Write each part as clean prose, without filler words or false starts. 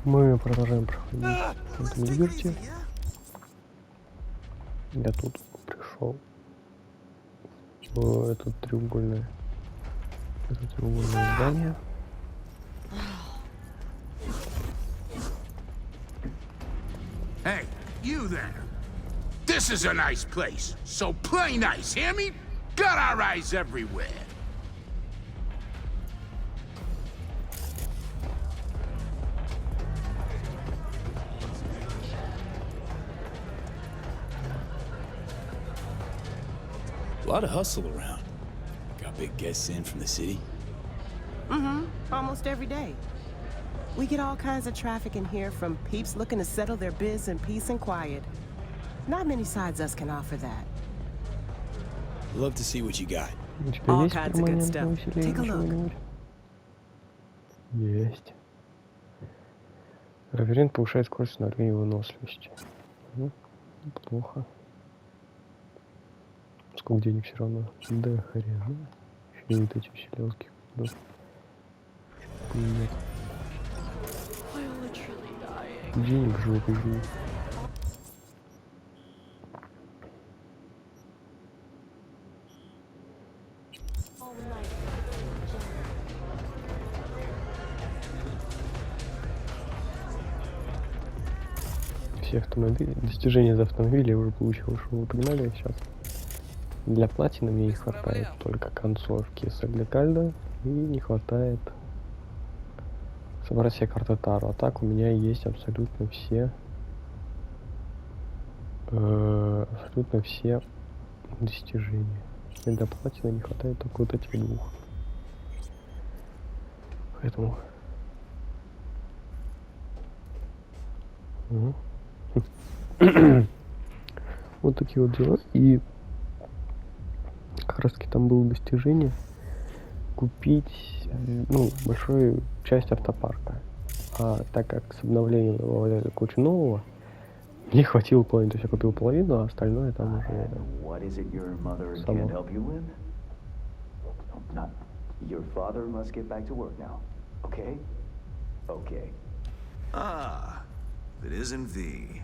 Мы продолжаем проходить Phantom Liberty. Я тут пришел в это треугольное здание. Hey, you there. This is a nice place, so play nice, hear me? Got our eyes everywhere. A lot of hustle around. Got big guests in from the city? Almost every day. We get all kinds of traffic in here, from peeps looking to settle their biz in peace and quiet. Not many sides us can offer that. Love to see what you got. У тебя All есть kinds of good перманентное stuff. усиление Take a look. чего-нибудь? Есть. Лабиринт повышает скорость снаряда и выносливости. Ну, плохо. Сколько денег все равно? Да хрен. Еще и вот эти вселенские. Да. Нет. Денег в жопе живу. Все автомобили, достижения за автомобили я уже получил, что вы понимали сейчас. Для платины мне не хватает только концовки с Эгликальда и не хватает собрать себе карты Таро. А так у меня есть абсолютно все достижения. И для платины не хватает только вот этих двух. Поэтому вот такие вот дела. И как раз таки там было достижение купить большую часть автопарка. А так как с обновлением добавляли кучу нового, мне хватило половины. То есть я купил половину, а остальное там уже само. Your father must get back to work now. Okay? Okay. Ah, it isn't V.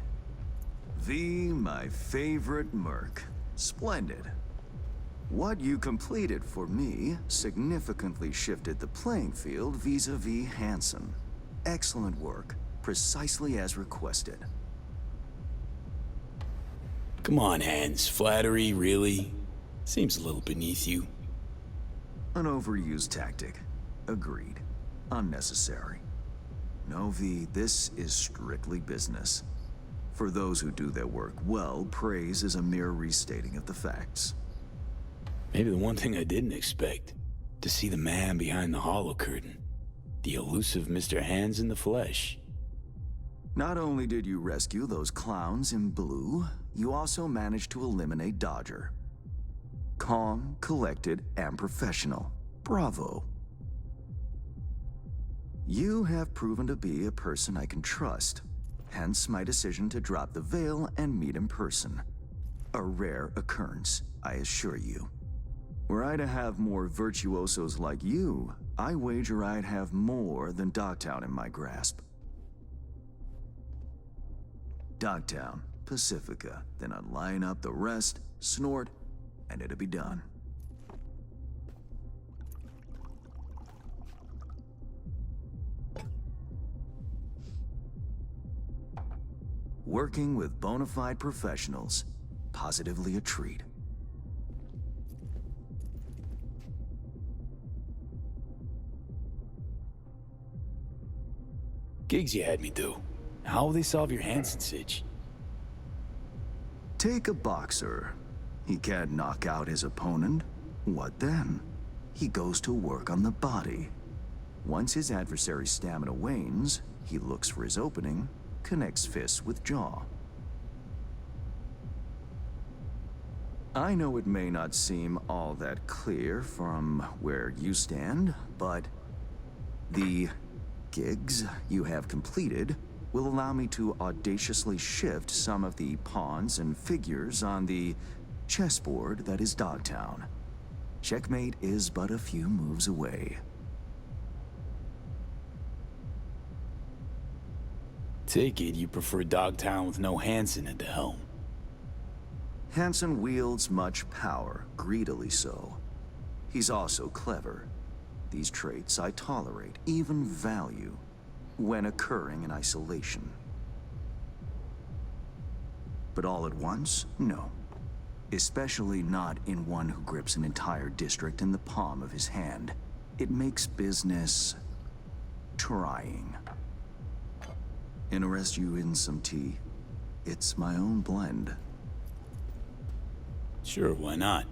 V, my favorite merc. Splendid. What you completed for me significantly shifted the playing field vis-a-vis Hansen. Excellent work, precisely as requested. Come on, Hans. Flattery, really? Seems a little beneath you. An overused tactic. Agreed. Unnecessary. No, V, this is strictly business. For those who do their work well, praise is a mere restating of the facts. Maybe the one thing I didn't expect. To see the man behind the hollow curtain. The elusive Mr. Hands in the flesh. Not only did you rescue those clowns in blue, you also managed to eliminate Dodger. Calm, collected, and professional. Bravo. You have proven to be a person I can trust. Hence my decision to drop the veil and meet in person. A rare occurrence, I assure you. Were I to have more virtuosos like you, I wager I'd have more than Dogtown in my grasp. Dogtown, Pacifica, then I'd line up the rest, snort, and it'd be done. Working with bona fide professionals, positively a treat. Gigs you had me do. How will they solve your Hansen sitch? Take a boxer. He can't knock out his opponent. What then? He goes to work on the body. Once his adversary's stamina wanes, he looks for his opening, connects fists with jaw. I know it may not seem all that clear from where you stand, but the gigs you have completed will allow me to audaciously shift some of the pawns and figures on the chessboard that is Dogtown. Checkmate is but a few moves away. take it you prefer Dogtown with no Hansen at the helm. Hansen wields much power, greedily so. He's also clever. These traits I tolerate, even value, when occurring in isolation. But all at once, no. Especially not in one who grips an entire district in the palm of his hand. It makes business trying. Interest you in some tea? It's my own blend. Sure, why not?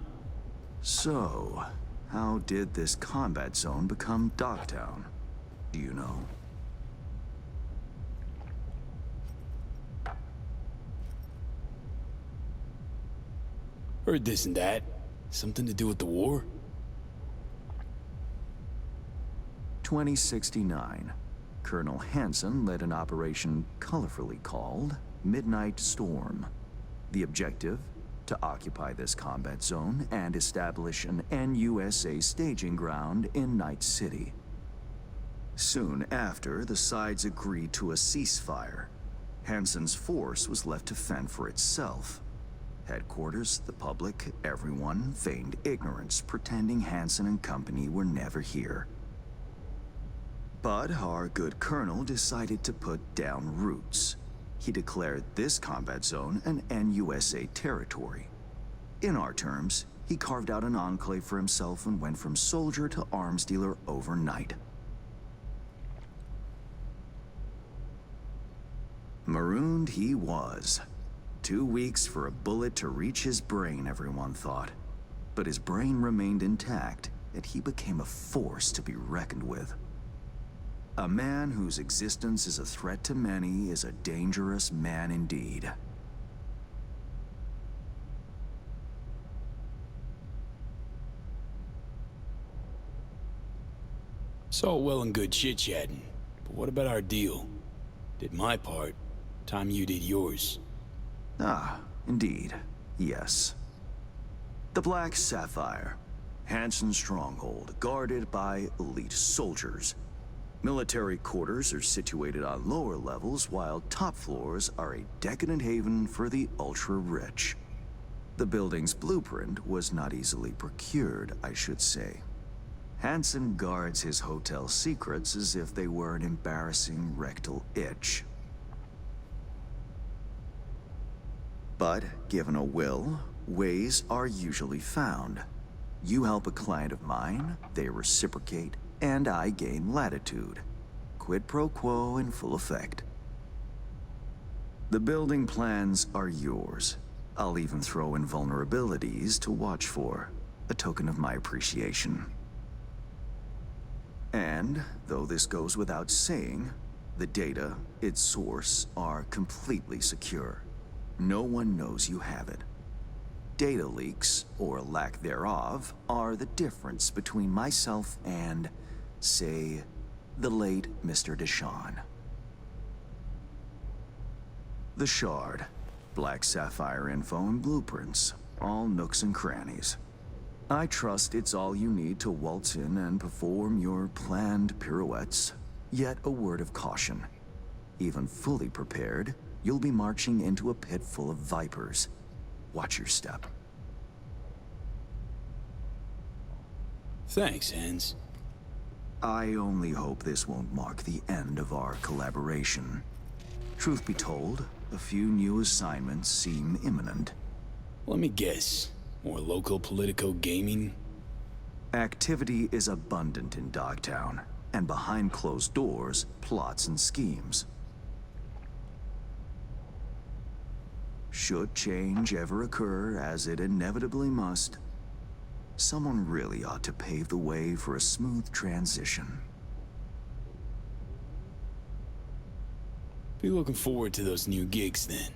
So, how did this combat zone become Dogtown? Do you know? Heard this and that. Something to do with the war? 2069. Colonel Hansen led an operation colorfully called Midnight Storm. The objective? To occupy this combat zone and establish an NUSA staging ground in Night City. Soon after, the sides agreed to a ceasefire. Hansen's force was left to fend for itself. Headquarters, the public, everyone feigned ignorance, pretending Hansen and company were never here. But our good colonel decided to put down roots. He declared this combat zone an NUSA territory. In our terms, he carved out an enclave for himself and went from soldier to arms dealer overnight. Marooned he was. 2 weeks for a bullet to reach his brain, everyone thought. But his brain remained intact, and he became a force to be reckoned with. A man whose existence is a threat to many is a dangerous man indeed. It's all well and good chit-chatting, but what about our deal? Did my part, time you did yours. Ah, indeed. Yes. The Black Sapphire. Hansen's stronghold, guarded by elite soldiers. Military quarters are situated on lower levels, while top floors are a decadent haven for the ultra-rich. The building's blueprint was not easily procured, I should say. Hansen guards his hotel secrets as if they were an embarrassing rectal itch. But, given a will, ways are usually found. You help a client of mine, they reciprocate, and I gain latitude. Quid pro quo in full effect. The building plans are yours. I'll even throw in vulnerabilities to watch for, a token of my appreciation. And, though this goes without saying, the data, its source, are completely secure. No one knows you have it. Data leaks, or lack thereof, are the difference between myself and, say, the late Mr. Deshawn. The Shard. Black Sapphire info and blueprints. All nooks and crannies. I trust it's all you need to waltz in and perform your planned pirouettes. Yet a word of caution. Even fully prepared, you'll be marching into a pit full of vipers. Watch your step. Thanks, Hans. I only hope this won't mark the end of our collaboration. Truth be told, a few new assignments seem imminent. Let me guess. More local politico gaming? Activity is abundant in Dogtown, and behind closed doors, plots and schemes. Should change ever occur, as it inevitably must, someone really ought to pave the way for a smooth transition. Be looking forward to those new gigs then.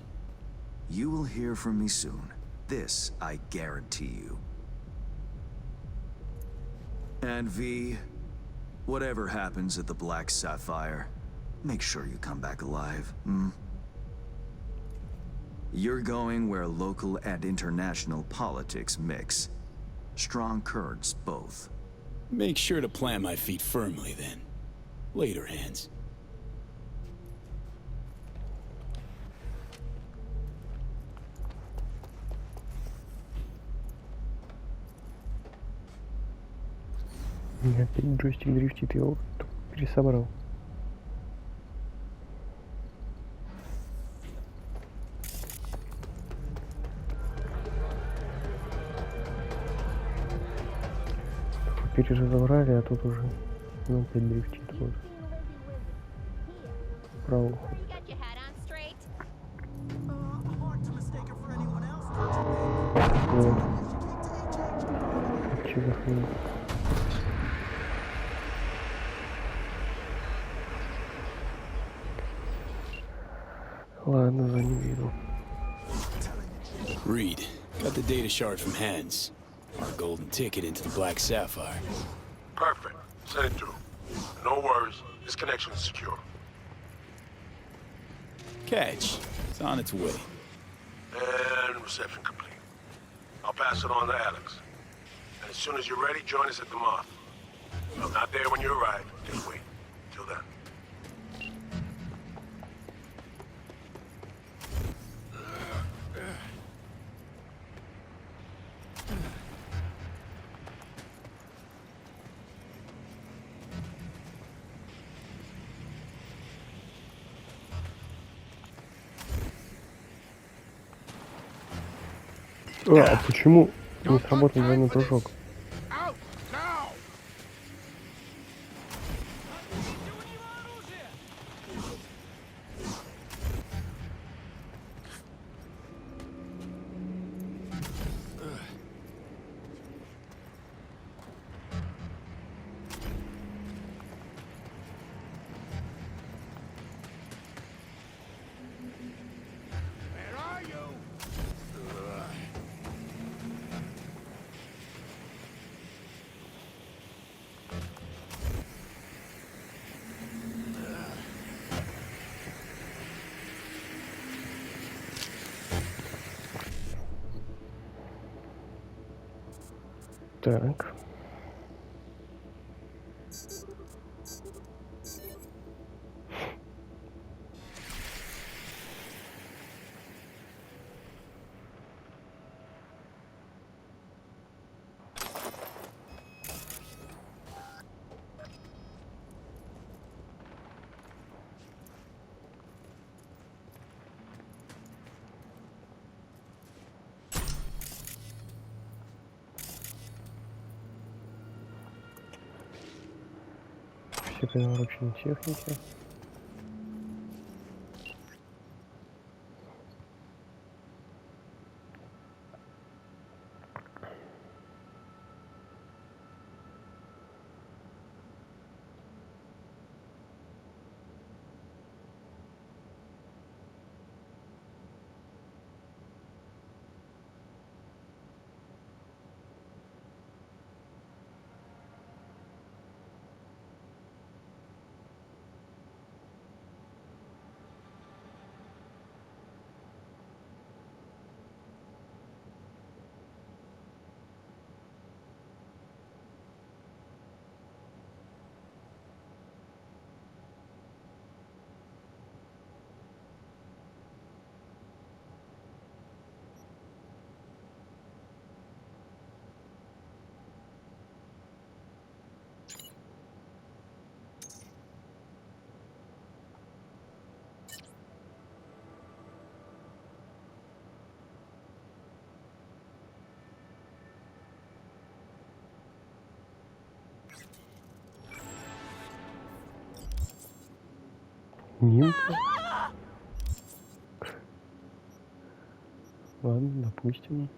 You will hear from me soon. This I guarantee you. And V, whatever happens at the Black Sapphire, make sure you come back alive, You're going where local and international politics mix. Strong currents, both. Make sure to plant my feet firmly then. Later, Hans. У меня опять джойстик дрифтит, я его пересобрал. Перезабрали, а тут уже ну, опять дрифтит. Вот. Право. You got your hat on straight? Вот. Чего хрень? Ладно, за не видел. Reed, got the data shard from Hans. Our golden ticket into the Black Sapphire. Perfect. Send it through. No worries. This connection is secure. Catch. It's on its way. And reception complete. I'll pass it on to Alex. And as soon as you're ready, join us at the Moth. If I'm not there when you arrive, just wait. Till then. А почему не сработал двойной прыжок? Out now! Where are you? Так. Все принадлежные техники. Нимфа? Ладно, допустим.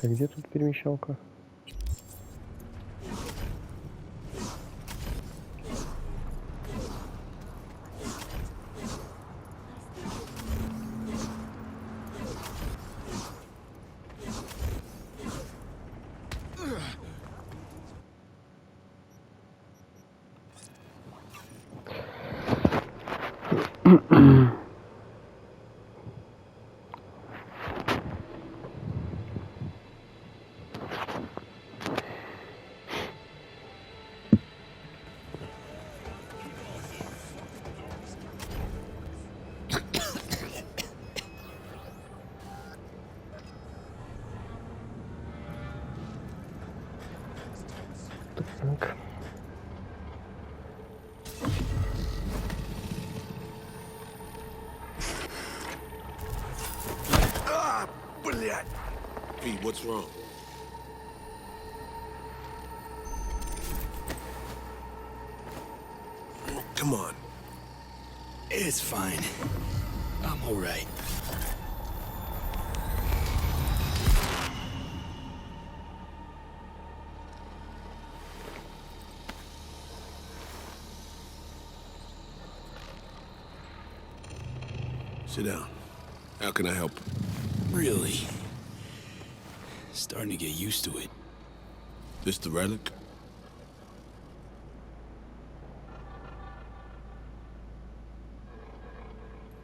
А где тут перемещалка? Так. Блядь! Pete, what's wrong? Come on. It's fine. I'm all right. Sit down. How can I help? Really? Starting to get used to it. This the relic?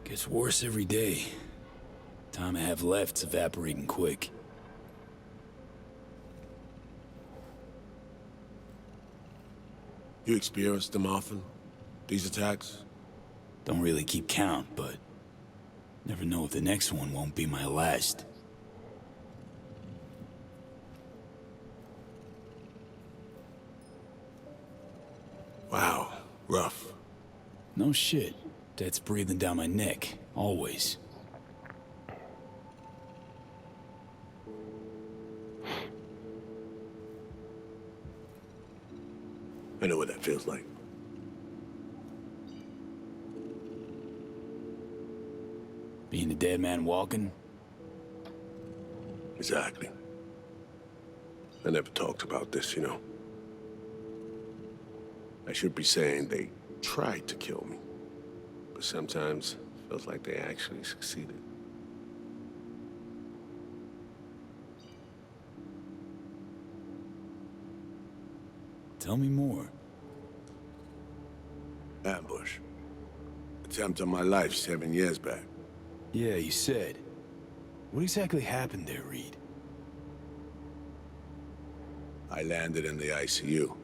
Gets worse every day. Time I have left's evaporating quick. You experience them often? These attacks? Don't really keep count, but never know if the next one won't be my last. Wow, rough. No shit. Death's breathing down my neck, always. I know what that feels like. Being a dead man walking? Exactly. I never talked about this, you know. I should be saying they tried to kill me. But sometimes it feels like they actually succeeded. Tell me more. Ambush. Attempt on my life 7 years back. Yeah, you said. What exactly happened there, Reed? I landed in the ICU,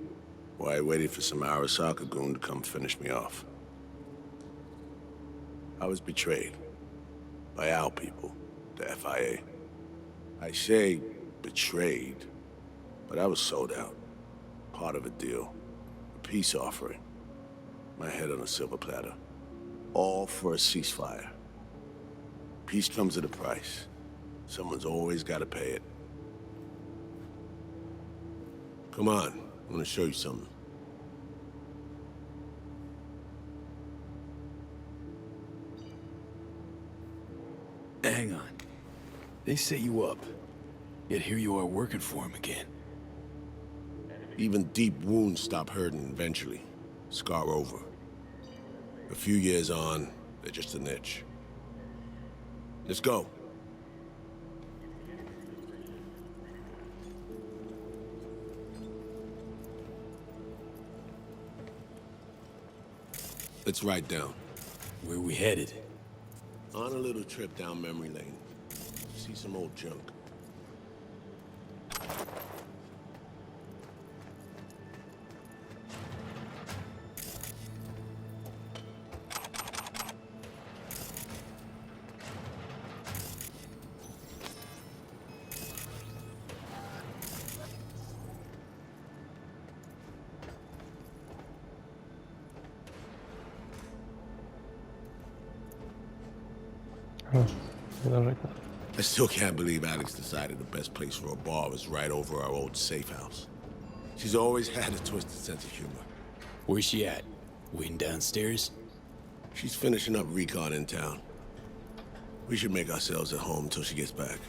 where I waited for some Arasaka goon to come finish me off. I was betrayed by our people, the FIA. I say betrayed, but I was sold out. Part of a deal. A peace offering. My head on a silver platter. All for a ceasefire. Peace comes at a price. Someone's always got to pay it. Come on, I want to show you something. Hang on. They set you up. Yet here you are working for him again. Even deep wounds stop hurting eventually. Scar over. A few years on, they're just an itch. Let's go. Let's ride down. Where are we headed? On a little trip down memory lane. See some old junk. I still can't believe Alex decided the best place for a bar was right over our old safe house. She's always had a twisted sense of humor. Where's she at? Waiting downstairs? She's finishing up recon in town. We should make ourselves at home until she gets back.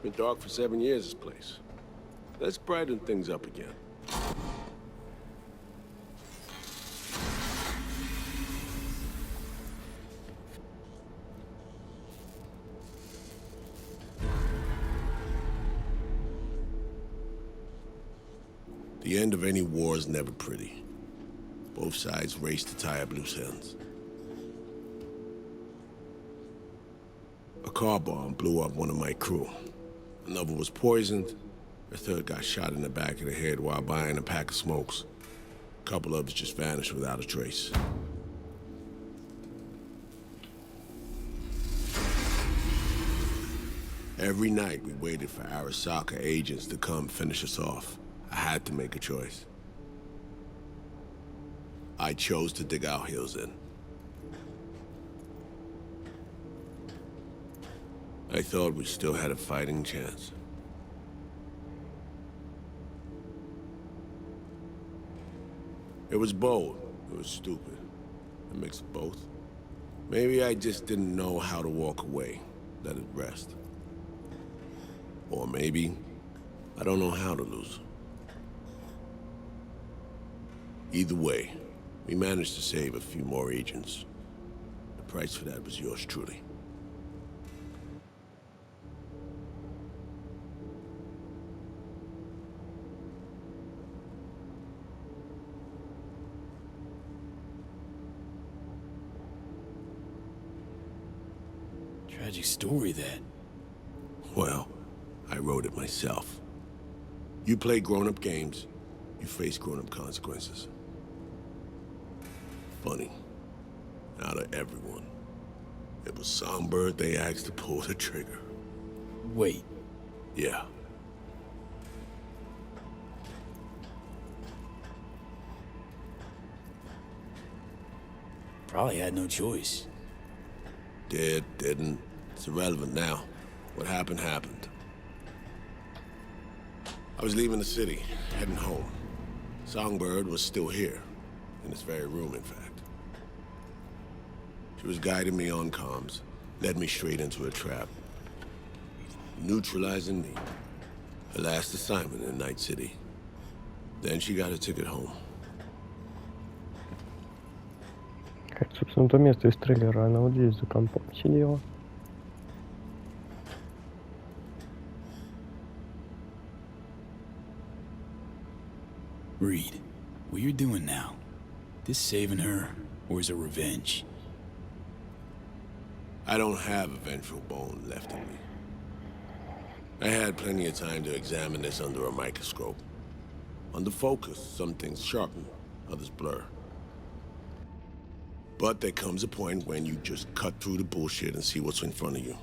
Been dark for 7 years, this place. Let's brighten things up again. The end of any war is never pretty. Both sides raced to tie up loose ends. A car bomb blew up one of my crew. Another was poisoned. A third got shot in the back of the head while buying a pack of smokes. A couple others just vanished without a trace. Every night we waited for Arasaka agents to come finish us off. I had to make a choice. I chose to dig our heels in. I thought we still had a fighting chance. It was bold. It was stupid. A mix of both. Maybe I just didn't know how to walk away, let it rest. Or maybe I don't know how to lose. Either way, we managed to save a few more agents. The price for that was yours truly. Tragic story, that. Well, I wrote it myself. You play grown-up games, you face grown-up consequences. Funny. Out of everyone, it was Songbird they asked to pull the trigger. Wait. Yeah. Probably had no choice. Did, didn't. It's irrelevant now. What happened, happened. I was leaving the city, heading home. Songbird was still here. In this very room, in fact. She was guiding me on comms, led me straight into a trap. Neutralizing me. Her last assignment in Night City. Then she got a ticket home. Как, собственно, то место из трейлера, она вот здесь за компом сидела. Reed, what you're doing now, this saving her, or is it revenge? I don't have a vengeful bone left in me. I had plenty of time to examine this under a microscope. Under focus, some things sharpen, others blur. But there comes a point when you just cut through the bullshit and see what's in front of you.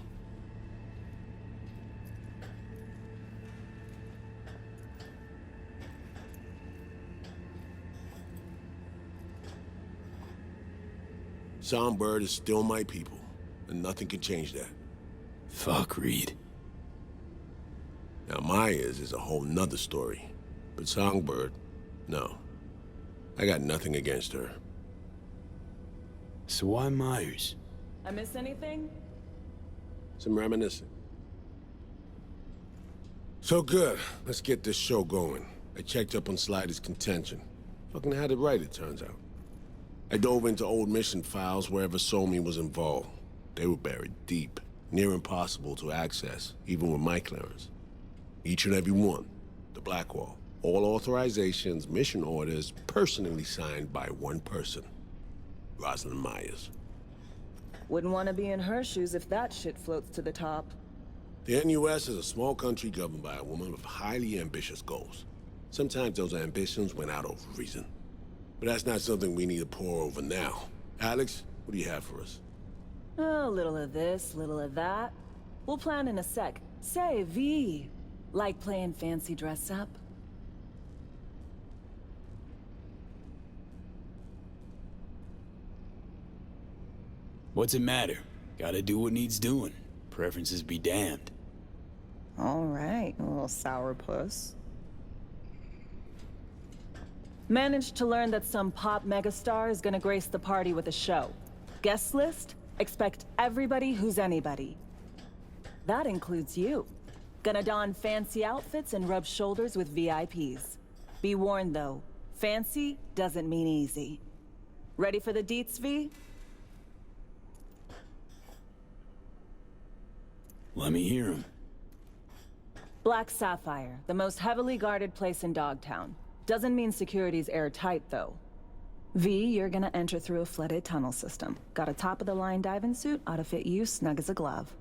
Songbird is still my people, and nothing can change that. Fuck, Reed. Now Maya's is a whole nother story, but Songbird, no. I got nothing against her. So why Myers? I miss anything? Some reminiscing. So good, let's get this show going. I checked up on Slider's contention. Fucking had it right, it turns out. I dove into old mission files wherever Somi was involved. They were buried deep, near impossible to access, even with my clearance. Each and every one, the Blackwall. All authorizations, mission orders, personally signed by one person. Rosalind Myers. Wouldn't want to be in her shoes if that shit floats to the top. The NUS is a small country governed by a woman with highly ambitious goals. Sometimes those ambitions went out over reason. But that's not something we need to pour over now. Alex, what do you have for us? A little of this, little of that. We'll plan in a sec. Say, V, like playing fancy dress up? What's it matter? Gotta do what needs doing. Preferences be damned. All right, a little sourpuss. Managed to learn that some pop megastar is gonna grace the party with a show. Guest list? Expect everybody who's anybody. That includes you. Gonna don fancy outfits and rub shoulders with VIPs. Be warned though, fancy doesn't mean easy. Ready for the deets, V? Let me hear him. Black Sapphire, the most heavily guarded place in Dogtown. Doesn't mean security's airtight, though. V, you're gonna enter through a flooded tunnel system. Got a top-of-the-line diving suit, ought to fit you snug as a glove.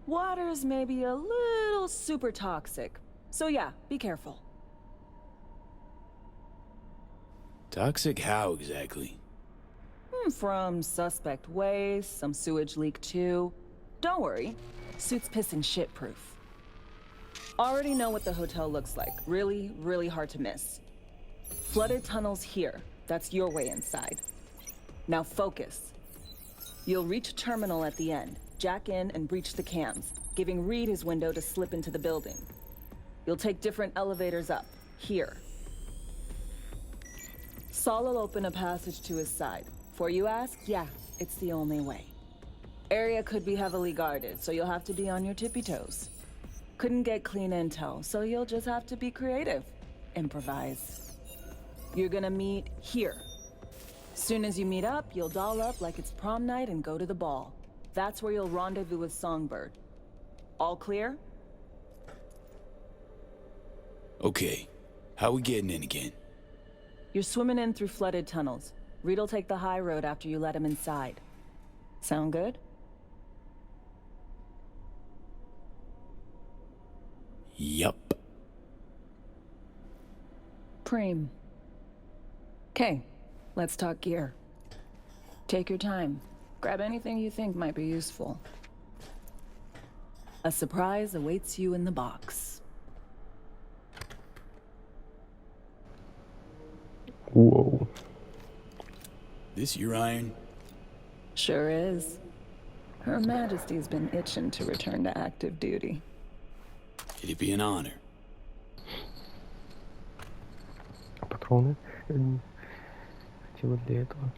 Water's maybe a little super toxic, so yeah, be careful. Toxic how exactly? From suspect waste, some sewage leak too. Don't worry, suit's pissing shit-proof. Already know what the hotel looks like. Really, really hard to miss. Flooded tunnels here. That's your way inside. Now focus. You'll reach a terminal at the end, jack in and breach the cams, giving Reed his window to slip into the building. You'll take different elevators up, here. Saul will open a passage to his side. Before you ask, yeah, it's the only way. Area could be heavily guarded, so you'll have to be on your tippy toes. Couldn't get clean intel, so you'll just have to be creative. Improvise. You're gonna meet here. Soon as you meet up, you'll doll up like it's prom night and go to the ball. That's where you'll rendezvous with Songbird. All clear? Okay, how we getting in again? You're swimming in through flooded tunnels. Reed'll take the high road after you let him inside. Sound good? Yup. Preem. Okay, let's talk gear. Take your time. Grab anything you think might be useful. A surprise awaits you in the box. Whoa. This your iron? Sure is. Her Majesty's been itching to return to active duty. It'd be an honor. А патроны? Хотела для этого.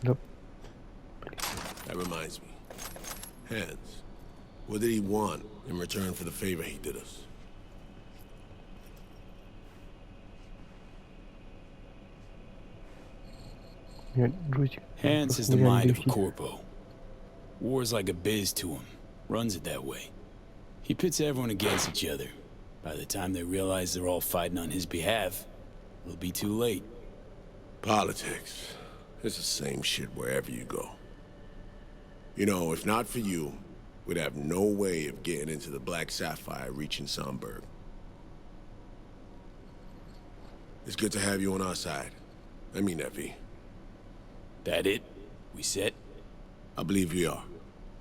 Да. That reminds me. Hands. What did he want in return for the favor he did us? Нет, джойстик. Hans has Просто the нереально mind of a дрифтить. corpo. War's like a biz to him. Runs it that way. He pits everyone against each other. By the time they realize they're all fighting on his behalf, it'll be too late. Politics. It's the same shit wherever you go. You know, if not for you, we'd have no way of getting into the Black Sapphire reaching Songbird. It's good to have you on our side. I mean that, V. That it? We set? I believe we are.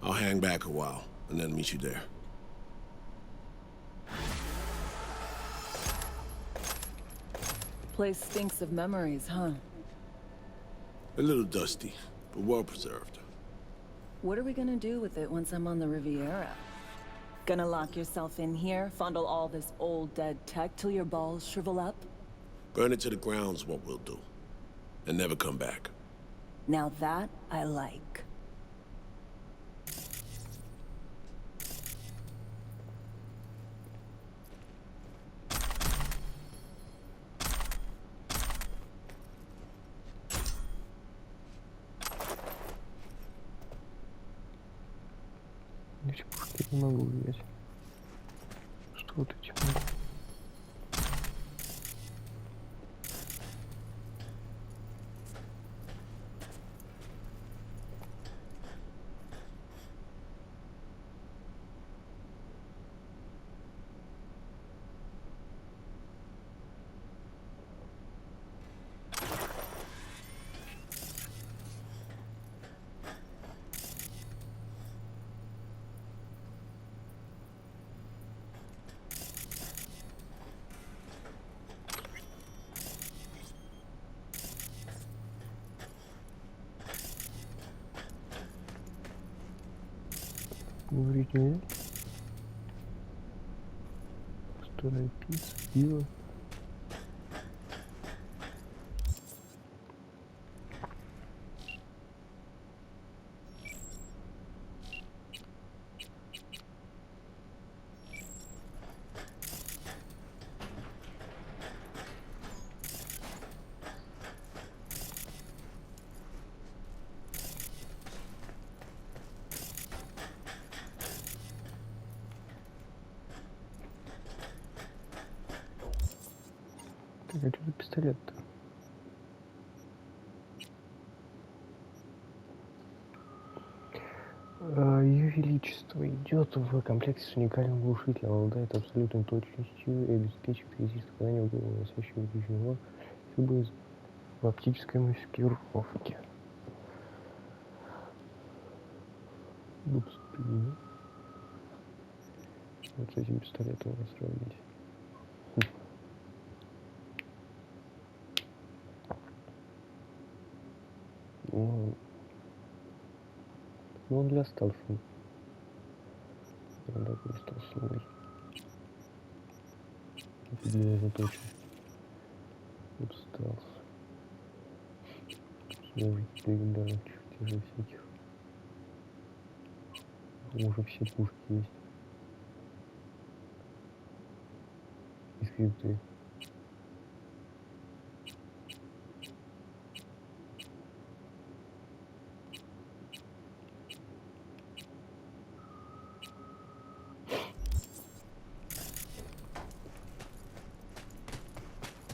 I'll hang back a while, and then meet you there. Place stinks of memories, huh? A little dusty, but well preserved. What are we gonna do with it once I'm on the Riviera? Gonna lock yourself in here, fondle all this old dead tech till your balls shrivel up? Burn it to the ground's what we'll do. And never come back. Now that I like. До сих пор не могу взять. Что вот эти могу? Говорить нельзя. Старая пицца, пиво. Так, а что за пистолет-то? Ее Величество идет в комплекте с уникальным глушителем, обладает абсолютной точностью и обеспечивает физическое попадание в голову, носящего его любые в оптической маскировке. Допустим. Вот с этим пистолетом его сравнить. Ну, он для стелса. Я так не стелсовый. Это для заточки. Вот стелс. Служит легендарных чертежей всяких. Уже все пушки есть. И скрипты.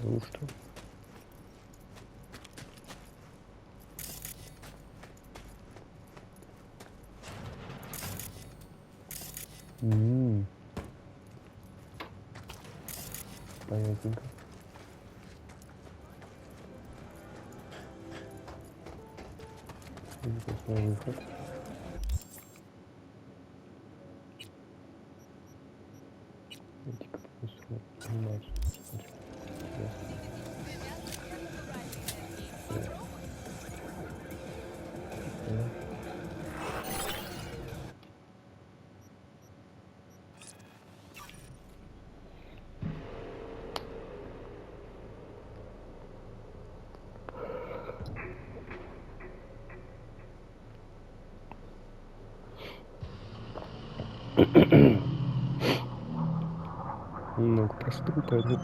Ну что? Понятненько. Посмотрим выход. Типа просто анимацию посмотрим. Немного простыл, поэтому...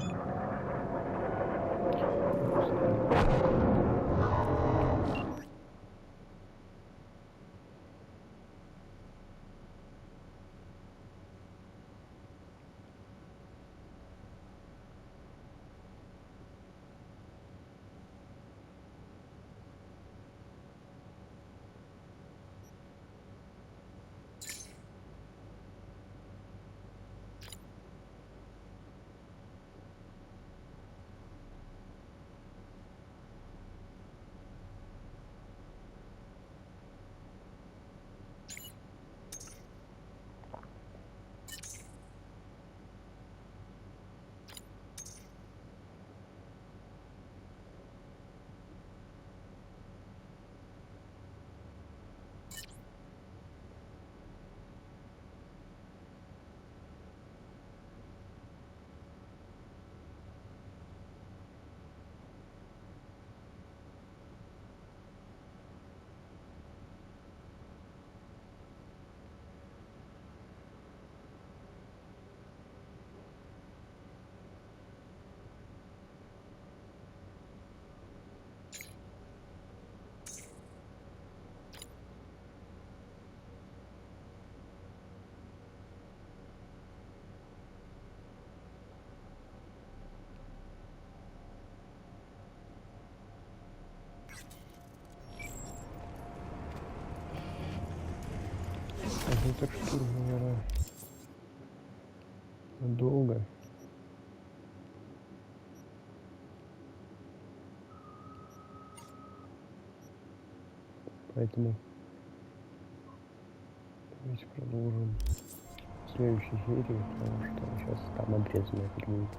Это штурм, наверное, долго. Поэтому давайте продолжим в следующей серии, потому что сейчас там обрезанная опять будет.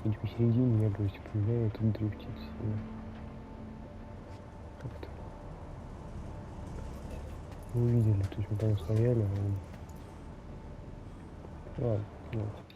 И посередине я говорю, появляется тут дрифтить сильно. Как-то. Вы увидели, то есть мы там стояли, а он... Ладно, вот.